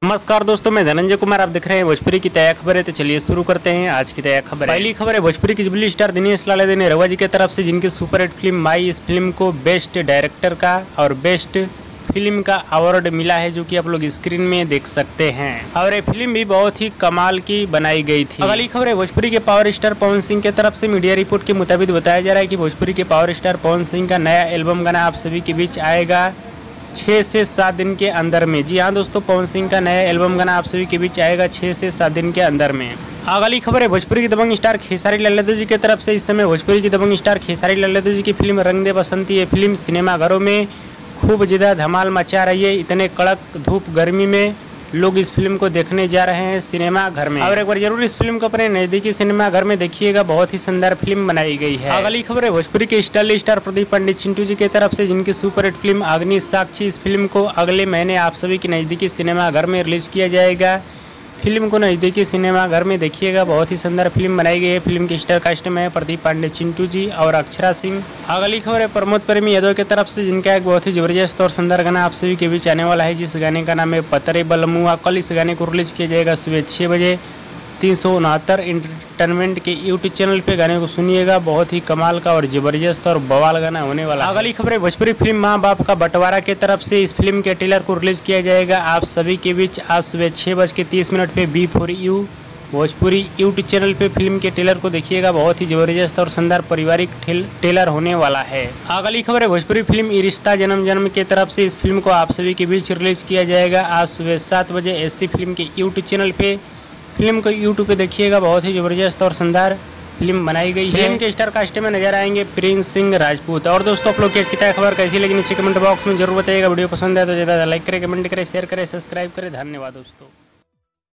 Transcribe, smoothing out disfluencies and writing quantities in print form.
नमस्कार दोस्तों, मैं धनंजय कुमार। आप देख रहे हैं भोजपुरी की ताज़ा खबरें। तो चलिए शुरू करते हैं आज की ताज़ा खबर। पहली खबर है भोजपुरी की जुबली स्टार दिनेश लाल ने रघुवा जी की तरफ से जिनकी सुपरहिट फिल्म माई, इस फिल्म को बेस्ट डायरेक्टर का और बेस्ट फिल्म का अवार्ड मिला है, जो कि आप लोग स्क्रीन में देख सकते हैं। और ये फिल्म भी बहुत ही कमाल की बनाई गई थी। अगली खबर है भोजपुरी के पावर स्टार पवन सिंह की तरफ से मीडिया रिपोर्ट के मुताबिक बताया जा रहा है कि भोजपुरी के पावर स्टार पवन सिंह का नया एल्बम गाना आप सभी के बीच आएगा 6 से 7 दिन के अंदर में। जी हाँ दोस्तों, पवन सिंह का नया एल्बम गाना आप सभी के बीच आएगा 6 से 7 दिन के अंदर में। अगली खबर है भोजपुरी की दबंग स्टार खेसारी लाल यादव जी की तरफ से। इस समय भोजपुरी की दबंग स्टार खेसारी लाल यादव जी की फिल्म रंग दे बसंती, ये फिल्म सिनेमाघरों में खूब ज़्यादा धमाल मचा रही है। इतने कड़क धूप गर्मी में लोग इस फिल्म को देखने जा रहे हैं सिनेमा घर में। और एक बार जरूर इस फिल्म को अपने नजदीकी सिनेमा घर में देखिएगा, बहुत ही शानदार फिल्म बनाई गई है। अगली खबर है भोजपुरी के स्टाइलिश स्टार प्रदीप पंडित चिंटू जी की तरफ से, जिनकी सुपरहिट फिल्म अग्नि साक्षी, इस फिल्म को अगले महीने आप सभी के नजदीकी सिनेमा घर में रिलीज किया जाएगा। फिल्म को नज़दीकी सिनेमा घर में देखिएगा, बहुत ही शानदार फिल्म बनाई गई है। फिल्म के स्टार कास्ट में है प्रदीप पांडे चिंटू जी और अक्षरा सिंह। अगली खबर है प्रमोद प्रेमी यादव की तरफ से, जिनका एक बहुत ही जबरदस्त और शानदार गाना आप सभी के बीच आने वाला है, जिस गाने का नाम है पतरे बलमुआ। कल इस गाने को रिलीज किया जाएगा सुबह 6 बजे 369 एंटरटेनमेंट के यूट्यूब चैनल पे। गाने को सुनिएगा, बहुत ही कमाल का और जबरदस्त और बवाल गाना होने वाला है। अगली खबर है भोजपुरी फिल्म माँ बाप का बंटवारा की तरफ से, इस फिल्म के ट्रेलर को रिलीज किया जाएगा आप सभी के बीच आज सुबह 6:30 पे B4U भोजपुरी यूट्यूब चैनल पे। फिल्म के ट्रेलर को देखिएगा, बहुत ही जबरदस्त और शानदार पारिवारिक ट्रेलर होने वाला है। अगली खबर है भोजपुरी फिल्म ये रिश्ता जन्म जन्म की तरफ से, इस फिल्म को आप सभी के बीच रिलीज किया जाएगा आज सुबह 7 बजे SC फिल्म के यूट्यूब चैनल पे। फिल्म को यूट्यूब पे देखिएगा, बहुत ही जबरदस्त और शानदार फिल्म बनाई गई है। फिल्म के स्टार कास्ट में नजर आएंगे प्रिंस सिंह राजपूत। और दोस्तों, आप लोग की आज की खबर कैसी लगी नीचे कमेंट बॉक्स में जरूर बताइएगा। वीडियो पसंद है तो ज़्यादा लाइक करें, कमेंट करें, शेयर करें, सब्सक्राइब करें। धन्यवाद दोस्तों।